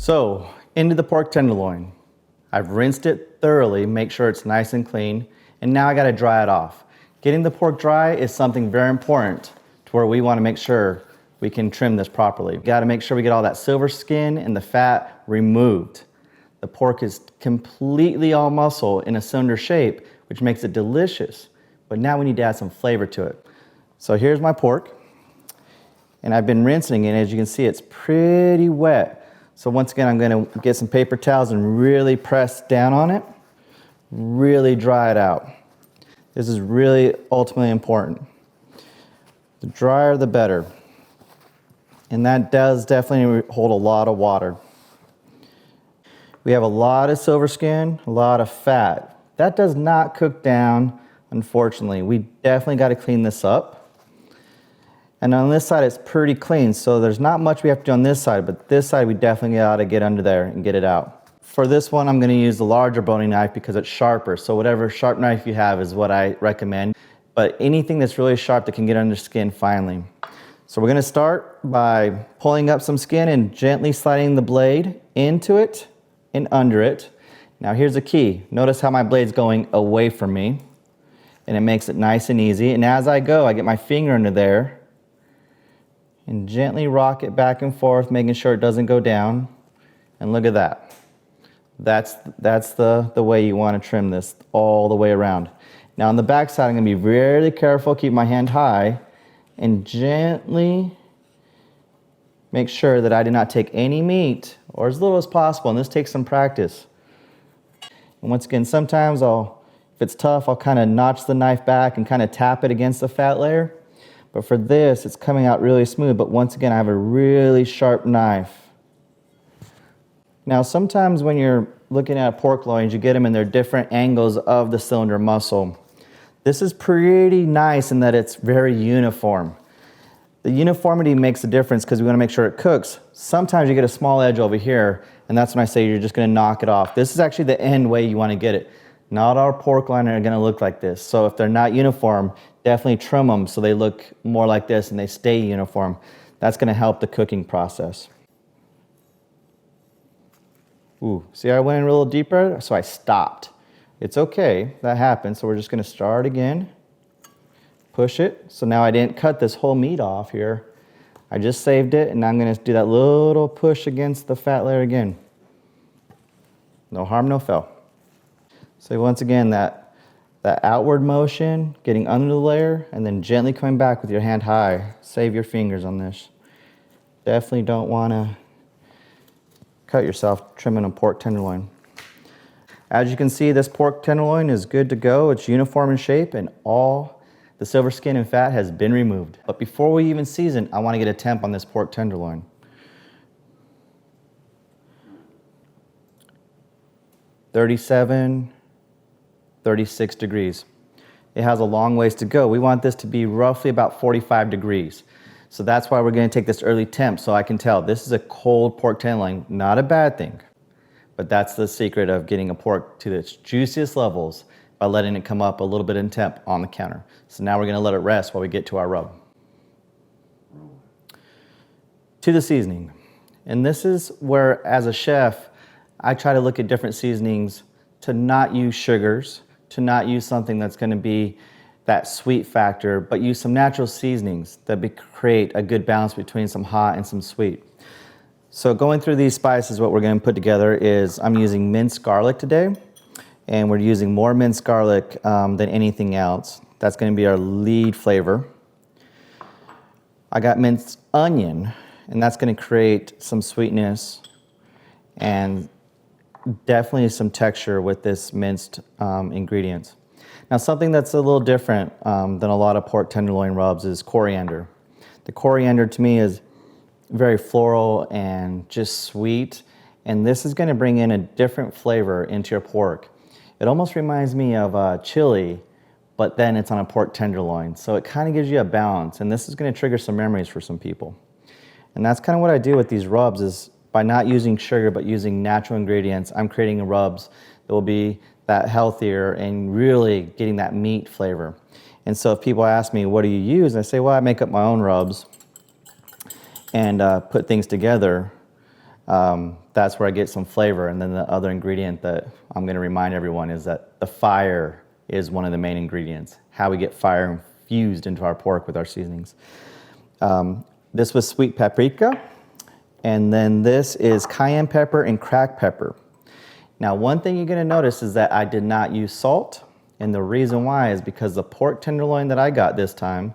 So, into the pork tenderloin. I've rinsed it thoroughly, make sure it's nice and clean, and now I gotta dry it off. Getting the pork dry is something very important to where we wanna make sure we can trim this properly. We gotta make sure we get all that silver skin and the fat removed. The pork is completely all muscle in a cylinder shape, which makes it delicious, but now we need to add some flavor to it. So here's my pork, and I've been rinsing it. As you can see, it's pretty wet. So once again, I'm gonna get some paper towels and really press down on it, really dry it out. This is really ultimately important. The drier, the better. And that does definitely hold a lot of water. We have a lot of silver skin, a lot of fat. That does not cook down, unfortunately. We definitely gotta clean this up. And on this side, it's pretty clean, so there's not much we have to do on this side, but this side we definitely gotta get under there and get it out. For this one, I'm gonna use the larger boning knife because it's sharper, so whatever sharp knife you have is what I recommend. But anything that's really sharp that can get under skin finely. So we're gonna start by pulling up some skin and gently sliding the blade into it and under it. Now here's the key. Notice how my blade's going away from me, and it makes it nice and easy. And as I go, I get my finger under there and gently rock it back and forth, making sure it doesn't go down. And look at that. That's the way you want to trim this all the way around. Now on the back side, I'm gonna be really careful, keep my hand high, and gently make sure that I do not take any meat, or as little as possible, and this takes some practice. And once again, sometimes if it's tough, I'll kind of notch the knife back and kind of tap it against the fat layer. But for this, it's coming out really smooth, but once again, I have a really sharp knife. Now, sometimes when you're looking at pork loins, you get them in their different angles of the cylinder muscle. This is pretty nice in that it's very uniform. The uniformity makes a difference because we want to make sure it cooks. Sometimes you get a small edge over here, and that's when I say you're just going to knock it off. This is actually the end way you want to get it. Not all pork loins are going to look like this. So if they're not uniform, definitely trim them so they look more like this and they stay uniform. That's going to help the cooking process. Ooh, see I went in a little deeper, so I stopped. It's okay, that happens, so we're just going to start again. Push it. So now I didn't cut this whole meat off here. I just saved it, and now I'm going to do that little push against the fat layer again. No harm, no foul. So once again, that outward motion, getting under the layer, and then gently coming back with your hand high. Save your fingers on this. Definitely don't want to cut yourself trimming a pork tenderloin. As you can see, this pork tenderloin is good to go. It's uniform in shape, and all the silver skin and fat has been removed. But before we even season, I want to get a temp on this pork tenderloin. (37, 36 degrees. It has a long ways to go. We want this to be roughly about 45 degrees. So that's why we're going to take this early temp so I can tell this is a cold pork tenderloin. Not a bad thing, but that's the secret of getting a pork to its juiciest levels by letting it come up a little bit in temp on the counter. So now we're going to let it rest while we get to our rub. To the seasoning. And this is where, as a chef, I try to look at different seasonings to not use sugars, to not use something that's going to be that sweet factor, but use some natural seasonings that create a good balance between some hot and some sweet. So going through these spices, what we're going to put together is I'm using minced garlic today, and we're using more minced garlic than anything else. That's going to be our lead flavor. I got minced onion, and that's going to create some sweetness and definitely some texture with this minced ingredients. Now, something that's a little different than a lot of pork tenderloin rubs is coriander. The coriander to me is very floral and just sweet, and this is going to bring in a different flavor into your pork. It almost reminds me of chili, but then it's on a pork tenderloin, so it kind of gives you a balance, and this is going to trigger some memories for some people. And that's kind of what I do with these rubs is by not using sugar but using natural ingredients, I'm creating rubs that will be that healthier and really getting that meat flavor. And so if people ask me, what do you use? I say, well, I make up my own rubs and put things together that that's where I get some flavor. And then the other ingredient that I'm gonna remind everyone is that the fire is one of the main ingredients, how we get fire infused into our pork with our seasonings. This was sweet paprika, and then this is cayenne pepper and cracked pepper. Now, one thing you're gonna notice is that I did not use salt, and the reason why is because the pork tenderloin that I got this time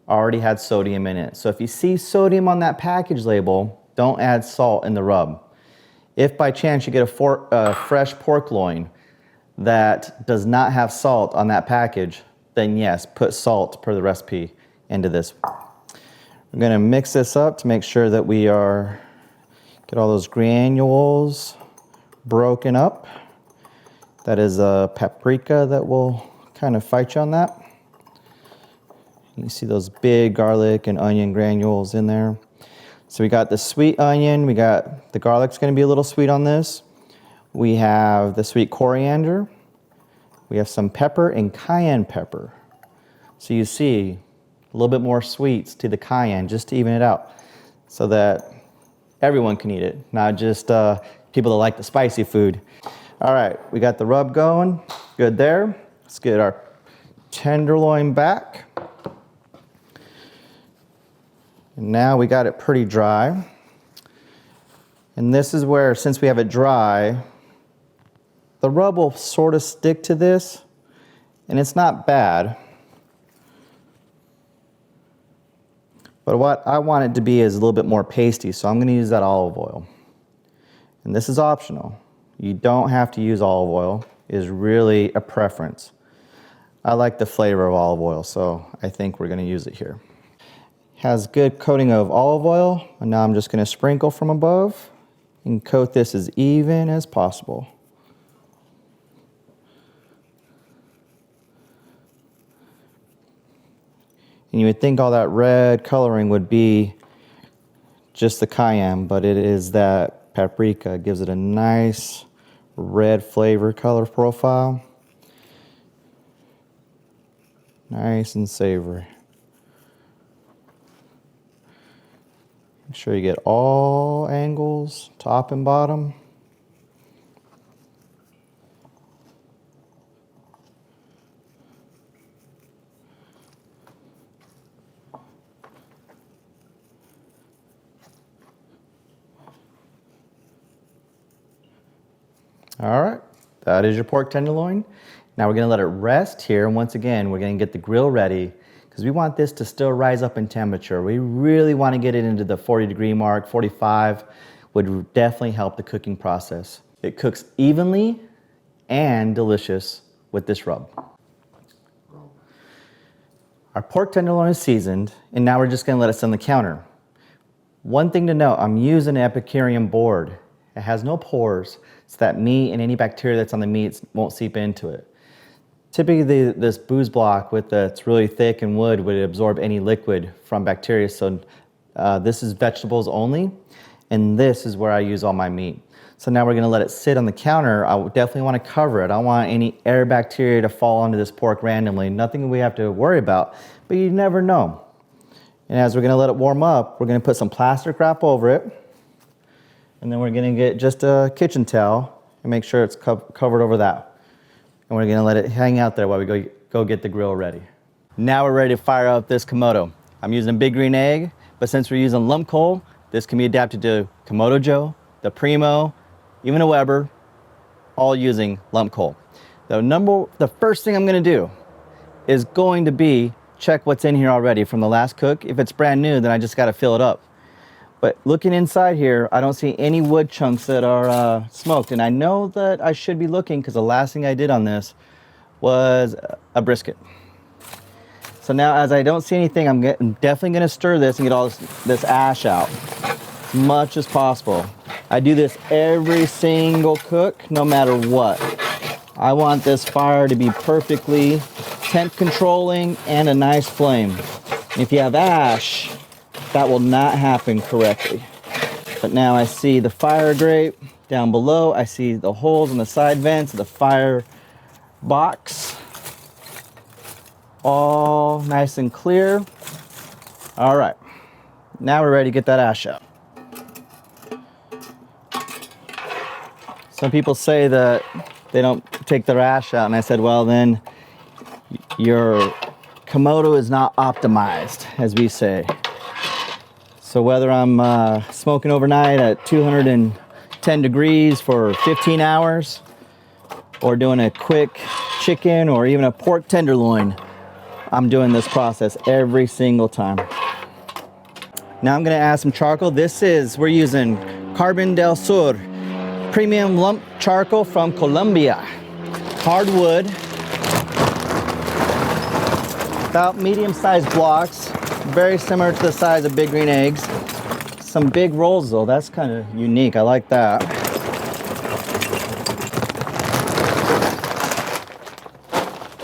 already had sodium in it. So if you see sodium on that package label, don't add salt in the rub. If by chance you get a fresh pork loin that does not have salt on that package, then yes, put salt per the recipe into this. We're gonna mix this up to make sure that we get all those granules broken up. That is a paprika that will kind of fight you on that. You see those big garlic and onion granules in there. So we got the sweet onion, we got the garlic's gonna be a little sweet on this. We have the sweet coriander. We have some pepper and cayenne pepper. So you see a little bit more sweets to the cayenne just to even it out so that everyone can eat it, not just people that like the spicy food. All right, we got the rub going, good there. Let's get our tenderloin back. And now we got it pretty dry. And this is where, since we have it dry, the rub will sort of stick to this, and it's not bad. But what I want it to be is a little bit more pasty, so I'm gonna use that olive oil. And this is optional. You don't have to use olive oil. It is really a preference. I like the flavor of olive oil, so I think we're gonna use it here. Has good coating of olive oil, and now I'm just gonna sprinkle from above and coat this as even as possible. And you would think all that red coloring would be just the cayenne, but it is that paprika. It gives it a nice red flavor color profile. Nice and savory. Make sure you get all angles, top and bottom. All right, that is your pork tenderloin. Now we're gonna let it rest here, and once again, we're gonna get the grill ready because we want this to still rise up in temperature. We really wanna get it into the 40-degree mark. 45 would definitely help the cooking process. It cooks evenly and delicious with this rub. Our pork tenderloin is seasoned, and now we're just gonna let it sit on the counter. One thing to note, I'm using an Epicurean board. It has no pores, so that meat and any bacteria that's on the meat won't seep into it. Typically, this booze block it's really thick and wood would absorb any liquid from bacteria, so this is vegetables only, and this is where I use all my meat. So now we're gonna let it sit on the counter. I definitely wanna cover it. I don't want any air bacteria to fall onto this pork randomly. Nothing we have to worry about, but you never know. And as we're gonna let it warm up, we're gonna put some plastic wrap over it, and then we're gonna get just a kitchen towel and make sure it's covered over that. And we're gonna let it hang out there while we go get the grill ready. Now we're ready to fire up this Kamado. I'm using a big green egg, but since we're using lump coal, this can be adapted to Komodo Joe, the Primo, even a Weber, all using lump coal. The first thing I'm gonna do is going to be check what's in here already from the last cook. If it's brand new, then I just gotta fill it up. But looking inside here, I don't see any wood chunks that are smoked. And I know that I should be looking because the last thing I did on this was a brisket. So now as I don't see anything, I'm definitely gonna stir this and get all this ash out as much as possible. I do this every single cook, no matter what. I want this fire to be perfectly temp controlling and a nice flame. If you have ash, that will not happen correctly. But now I see the fire grate down below. I see the holes in the side vents of the fire box. All nice and clear. All right, now we're ready to get that ash out. Some people say that they don't take the ash out, and I said, well, then your Kamado is not optimized, as we say. So whether I'm smoking overnight at 210 degrees for 15 hours, or doing a quick chicken or even a pork tenderloin, I'm doing this process every single time. Now I'm gonna add some charcoal. We're using Carbon del Sur premium lump charcoal from Colombia. Hardwood, about medium-sized blocks, very similar to the size of big green eggs. Some big rolls though, that's kind of unique, I like that.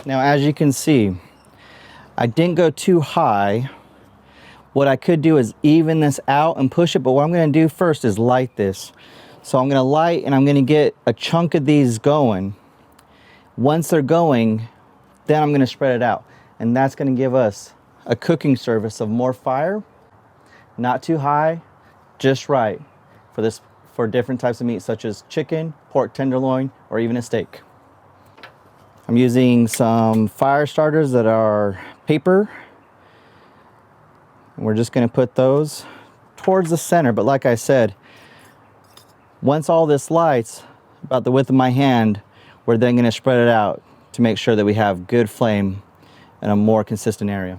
Now as you can see, I didn't go too high. What I could do is even this out and push it, but what I'm gonna do first is light this. So I'm gonna light and I'm gonna get a chunk of these going. Once they're going, then I'm gonna spread it out. And that's gonna give us a cooking service of more fire, not too high, just right for different types of meat, such as chicken, pork tenderloin, or even a steak. I'm using some fire starters that are paper. And we're just gonna put those towards the center, but like I said, once all this lights about the width of my hand, we're then gonna spread it out to make sure that we have good flame in a more consistent area.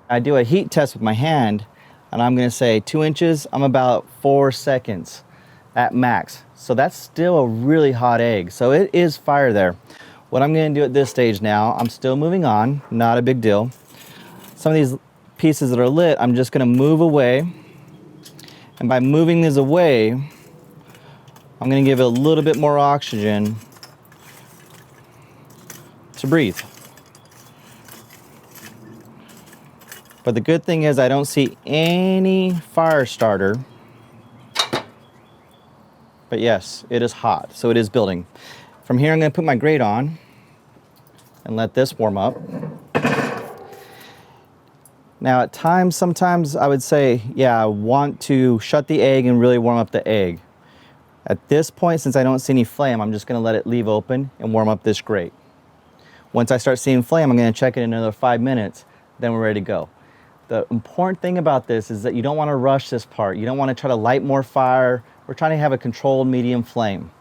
I do a heat test with my hand, and I'm gonna say 2 inches, I'm about 4 seconds at max. So that's still a really hot egg. So it is fire there. What I'm gonna do at this stage now, I'm still moving on, not a big deal. Some of these pieces that are lit, I'm just gonna move away. And by moving these away, I'm gonna give it a little bit more oxygen to breathe. But the good thing is I don't see any fire starter. But yes, it is hot, so it is building. From here, I'm gonna put my grate on and let this warm up. Now at times, sometimes I would say, yeah, I want to shut the egg and really warm up the egg. At this point, since I don't see any flame, I'm just gonna let it leave open and warm up this grate. Once I start seeing flame, I'm gonna check it in another 5 minutes, then we're ready to go. The important thing about this is that you don't wanna rush this part. You don't wanna try to light more fire. We're trying to have a controlled medium flame.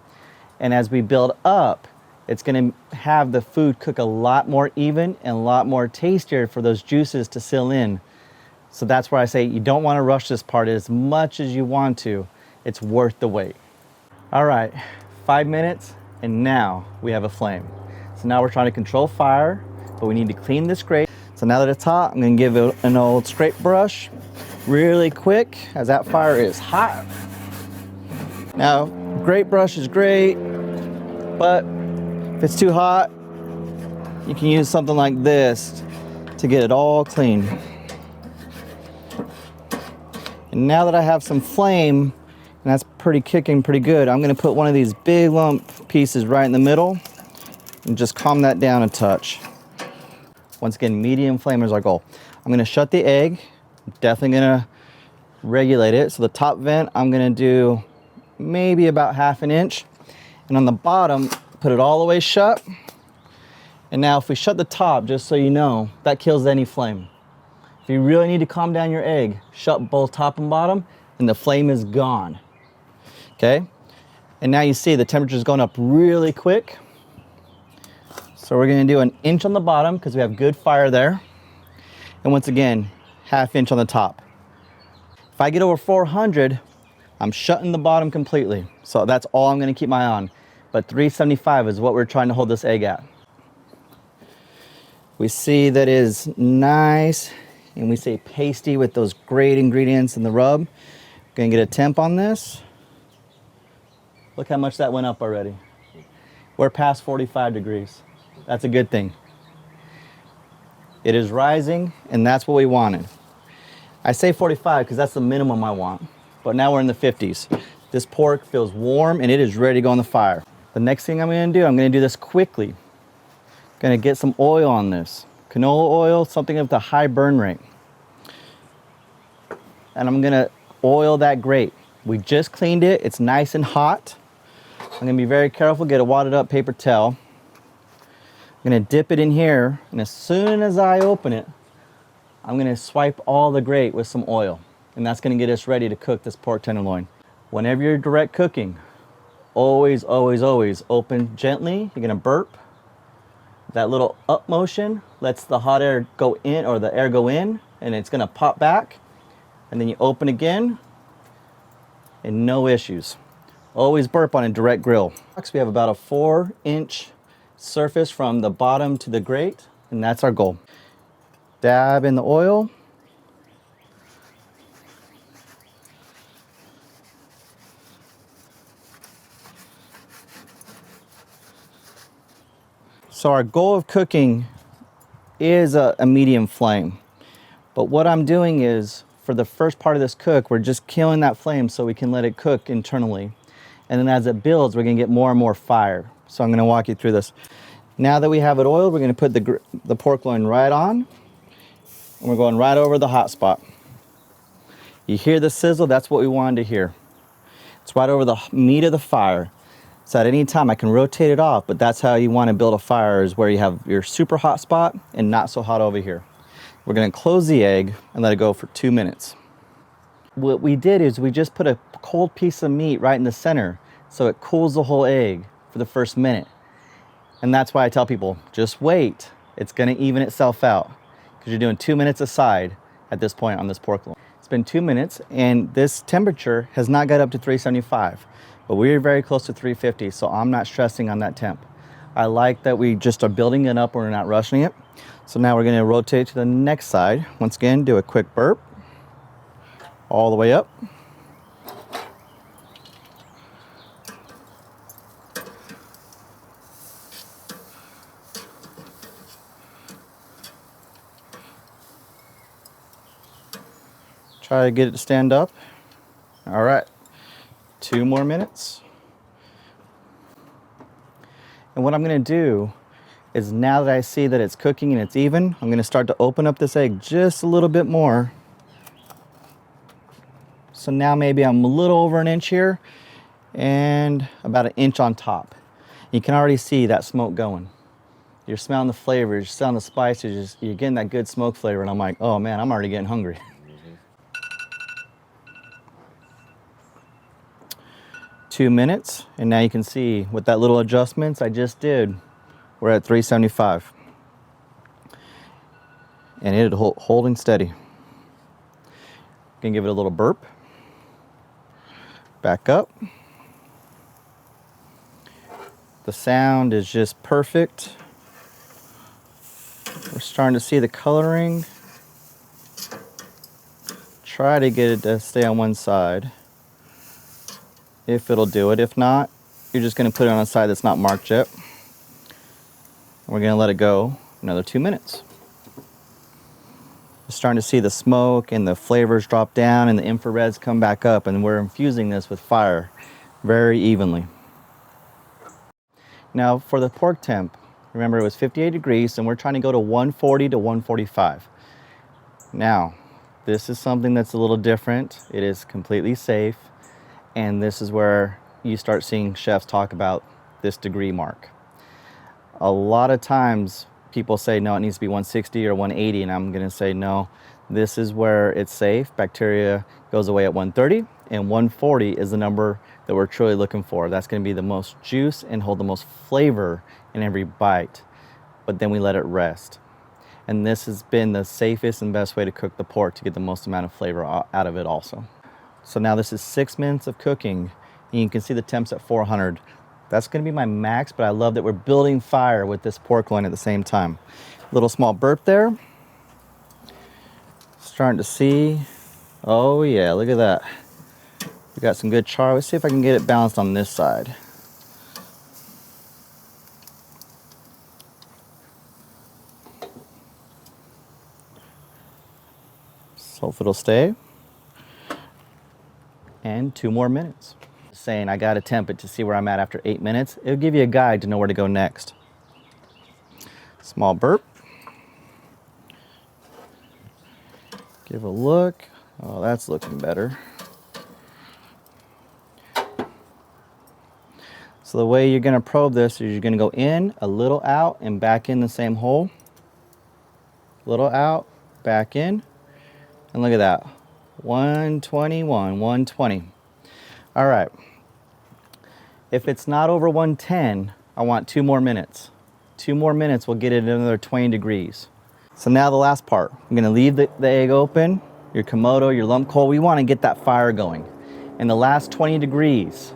And as we build up, it's gonna have the food cook a lot more even and a lot more tastier for those juices to seal in. So that's where I say you don't wanna rush this part as much as you want to. It's worth the wait. All right, 5 minutes, and now we have a flame. So now we're trying to control fire, but we need to clean this grate. So now that it's hot, I'm gonna give it an old scrape brush really quick as that fire is hot. Now, grate brush is great, but if it's too hot, you can use something like this to get it all clean. And now that I have some flame, and that's kicking pretty good, I'm gonna put one of these big lump pieces right in the middle and just calm that down a touch. Once again, medium flame is our goal. I'm gonna shut the egg, definitely gonna regulate it. So the top vent, I'm gonna do maybe about 1/2 inch. And on the bottom, put it all the way shut. And now if we shut the top, just so you know, that kills any flame. If you really need to calm down your egg, shut both top and bottom, and the flame is gone. Okay? And now you see the temperature is going up really quick. So we're gonna do 1 inch on the bottom because we have good fire there. And once again, 1/2 inch on the top. If I get over 400, I'm shutting the bottom completely. So that's all I'm gonna keep my eye on. But 375 is what we're trying to hold this egg at. We see that is nice, and we say pasty with those great ingredients in the rub. Gonna get a temp on this. Look how much that went up already. We're past 45 degrees. That's a good thing. It is rising, and that's what we wanted. I say 45 because that's the minimum I want, but now we're in the 50s. This pork feels warm, and it is ready to go on the fire. The next thing I'm gonna do this quickly. Gonna get some oil on this. Canola oil, something of the high burn rate. And I'm gonna oil that grate. We just cleaned it, it's nice and hot. I'm gonna be very careful, get a wadded up paper towel. I'm gonna dip it in here, and as soon as I open it, I'm gonna swipe all the grate with some oil, and that's gonna get us ready to cook this pork tenderloin. Whenever you're direct cooking, always, always, always open gently. You're gonna burp. That little up motion lets the hot air go in, or the air go in, and it's gonna pop back, and then you open again, and no issues. Always burp on a direct grill. We have about a 4-inch surface from the bottom to the grate, and that's our goal. Dab in the oil. So our goal of cooking is a medium flame. But what I'm doing is, for the first part of this cook, we're just killing that flame so we can let it cook internally. And then as it builds, we're gonna get more and more fire. So I'm gonna walk you through this. Now that we have it oiled, we're gonna put the pork loin right on, and we're going right over the hot spot. You hear the sizzle? That's what we wanted to hear. It's right over the meat of the fire. So at any time I can rotate it off, but that's how you want to build a fire, is where you have your super hot spot and not so hot over here. We're going to close the egg and let it go for 2 minutes. What we did is we just put a cold piece of meat right in the center, so it cools the whole egg for the first minute. And that's why I tell people, just wait. It's going to even itself out, because you're doing 2 minutes aside at this point on this pork loin. It's been 2 minutes, and this temperature has not got up to 375. But we're very close to 350, so I'm not stressing on that temp. I like that we just are building it up, we're not rushing it. So now we're gonna rotate to the next side. Once again, do a quick burp, all the way up. Try to get it to stand up. All right. 2 more minutes. And what I'm gonna do is, now that I see that it's cooking and it's even, I'm gonna start to open up this egg just a little bit more. So now maybe I'm a little over 1 inch here, and about 1 inch on top. You can already see that smoke going. You're smelling the flavors, you're smelling the spices, you're getting that good smoke flavor, and I'm like, oh man, I'm already getting hungry. 2 minutes, and now you can see with that little adjustments I just did, we're at 375, and it holding steady. Gonna give it a little burp, back up. The sound is just perfect. We're starting to see the coloring. Try to get it to stay on one side, if it'll do it. If not, you're just gonna put it on a side that's not marked yet. We're gonna let it go another 2 minutes. We're starting to see the smoke and the flavors drop down and the infrareds come back up, and we're infusing this with fire very evenly. Now for the pork temp, remember it was 58 degrees, and we're trying to go to 140 to 145. Now, this is something that's a little different. It is completely safe. And this is where you start seeing chefs talk about this degree mark. A lot of times people say, no, it needs to be 160 or 180, and I'm gonna say, no, this is where it's safe. Bacteria goes away at 130, and 140 is the number that we're truly looking for. That's gonna be the most juice and hold the most flavor in every bite, but then we let it rest. And this has been the safest and best way to cook the pork to get the most amount of flavor out of it also. So now this is 6 minutes of cooking, and you can see the temps at 400. That's gonna be my max, but I love that we're building fire with this pork loin at the same time. Little small burp there. Starting to see, oh yeah, look at that. We got some good char. Let's see if I can get it balanced on this side. So if it'll stay. And 2 more minutes. Saying I gotta temp it to see where I'm at after 8 minutes. It'll give you a guide to know where to go next. Small burp. Give a look. Oh, that's looking better. So So the way you're gonna probe this is you're gonna go in, a little out, and back in the same hole. Little out, back in, and look at that. 121, 120. All right. If it's not over 110, I want 2 more minutes. 2 more minutes will get it another 20 degrees. So now the last part. I'm gonna leave the egg open, your Komodo, your lump coal. We wanna get that fire going. In the last 20 degrees,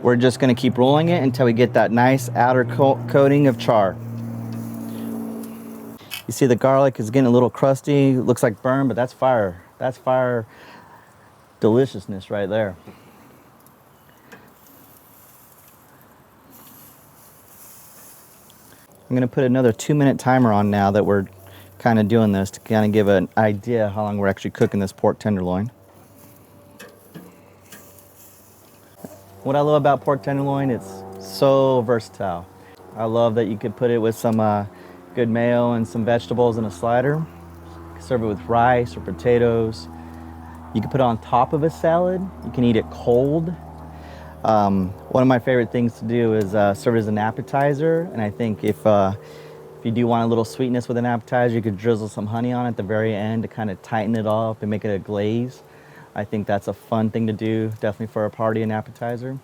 we're just gonna keep rolling it until we get that nice outer coating of char. You see the garlic is getting a little crusty, looks like burn, but that's fire. That's fire deliciousness right there. I'm gonna put another 2-minute timer on now that we're kind of doing this to kind of give an idea how long we're actually cooking this pork tenderloin. What I love about pork tenderloin, it's so versatile. I love that you could put it with some good mayo and some vegetables in a slider. Serve it with rice or potatoes. You can put it on top of a salad. You can eat it cold. One of my favorite things to do is serve it as an appetizer. And I think if you do want a little sweetness with an appetizer, you could drizzle some honey on it at the very end to kind of tighten it up and make it a glaze. I think that's a fun thing to do, definitely for a party and appetizer.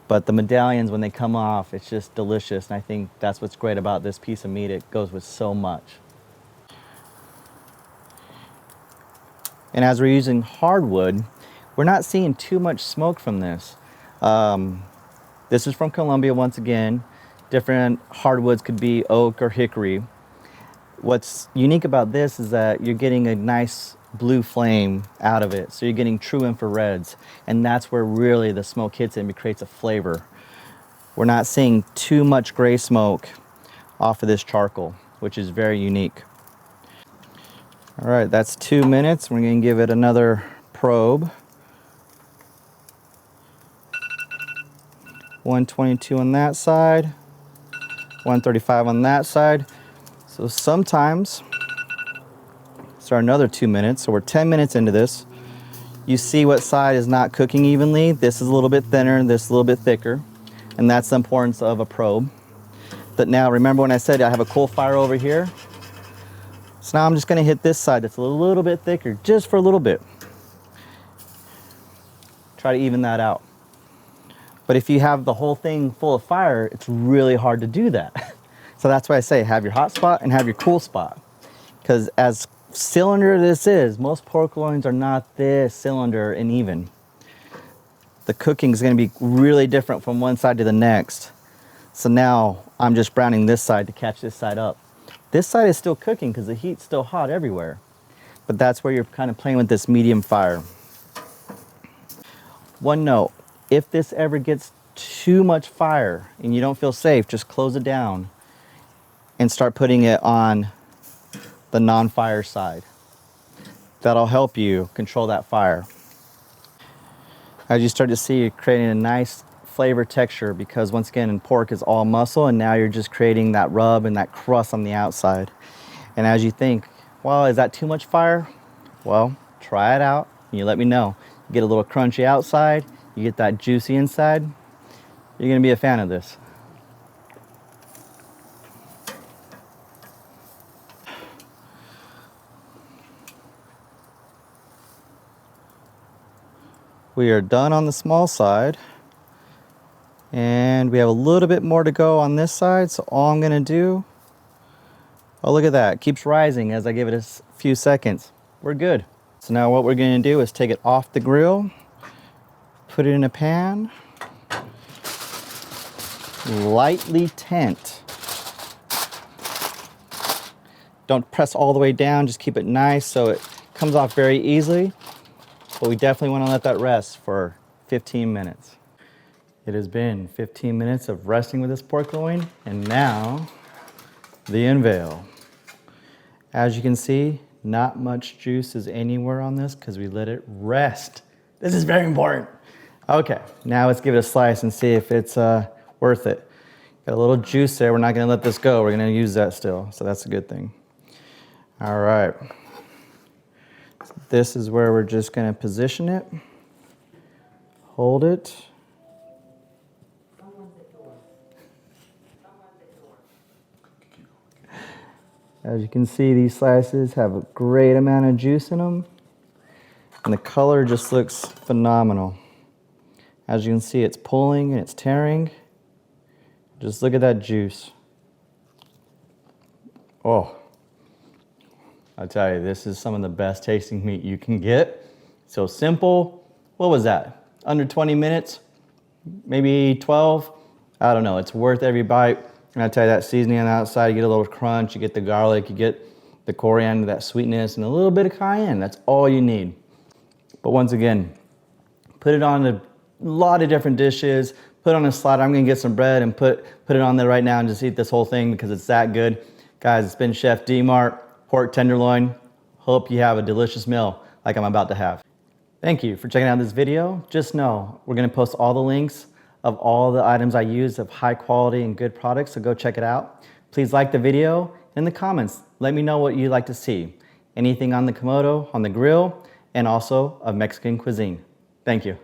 But the medallions, when they come off, it's just delicious. And I think that's what's great about this piece of meat. It goes with so much. And as we're using hardwood, we're not seeing too much smoke from this. This is from Colombia once again. Different hardwoods could be oak or hickory. What's unique about this is that you're getting a nice blue flame out of it. So you're getting true infrareds. And that's where really the smoke hits it and creates a flavor. We're not seeing too much gray smoke off of this charcoal, which is very unique. All right, that's 2 minutes. We're gonna give it another probe. 122 on that side, 135 on that side. So sometimes, start another 2 minutes. So we're 10 minutes into this. You see what side is not cooking evenly. This is a little bit thinner, this is a little bit thicker. And that's the importance of a probe. But now remember when I said I have a coal fire over here? So now I'm just gonna hit this side that's a little bit thicker, just for a little bit. Try to even that out. But if you have the whole thing full of fire, it's really hard to do that. So that's why I say have your hot spot and have your cool spot. Because as cylinder this is, most pork loins are not this cylinder and even. The cooking is going to be really different from one side to the next. So now I'm just browning this side to catch this side up. This side is still cooking because the heat's still hot everywhere. But that's where you're kind of playing with this medium fire. One note, if this ever gets too much fire and you don't feel safe, just close it down and start putting it on the non-fire side. That'll help you control that fire. As you start to see, you're creating a nice flavor texture because once again, pork is all muscle and now you're just creating that rub and that crust on the outside. And as you think, well, is that too much fire? Well, try it out and you let me know. You get a little crunchy outside, you get that juicy inside, you're gonna be a fan of this. We are done on the small side and we have a little bit more to go on this side. So all I'm gonna do, oh look at that, it keeps rising as I give it a few seconds. We're good. So now what we're gonna do is take it off the grill, put it in a pan, lightly tent. Don't press all the way down, just keep it nice so it comes off very easily. But we definitely want to let that rest for 15 minutes. It has been 15 minutes of resting with this pork loin, and now the unveil. As you can see, not much juice is anywhere on this because we let it rest. This is very important. Okay, now let's give it a slice and see if it's worth it. Got a little juice there. We're not going to let this go. We're going to use that still, so that's a good thing. All right. This is where we're just going to position it, hold it, As you can see, these slices have a great amount of juice in them. And the color just looks phenomenal. As you can see, it's pulling and it's tearing. Just look at that juice. Oh, I tell you, this is some of the best tasting meat you can get. So simple. What was that? Under 20 minutes? Maybe 12? I don't know. It's worth every bite. And I tell you, that seasoning on the outside, you get a little crunch, you get the garlic, you get the coriander, that sweetness, and a little bit of cayenne. That's all you need. But once again, put it on a lot of different dishes. Put it on a slider. I'm gonna get some bread and put it on there right now and just eat this whole thing because it's that good. Guys, it's been Chef D Mart, pork tenderloin. Hope you have a delicious meal like I'm about to have. Thank you for checking out this video. Just know we're gonna post all the links of all the items I use of high quality and good products, so go check it out. Please like the video. In the comments, let me know what you'd like to see. Anything on the Kamado, on the grill, and also of Mexican cuisine. Thank you.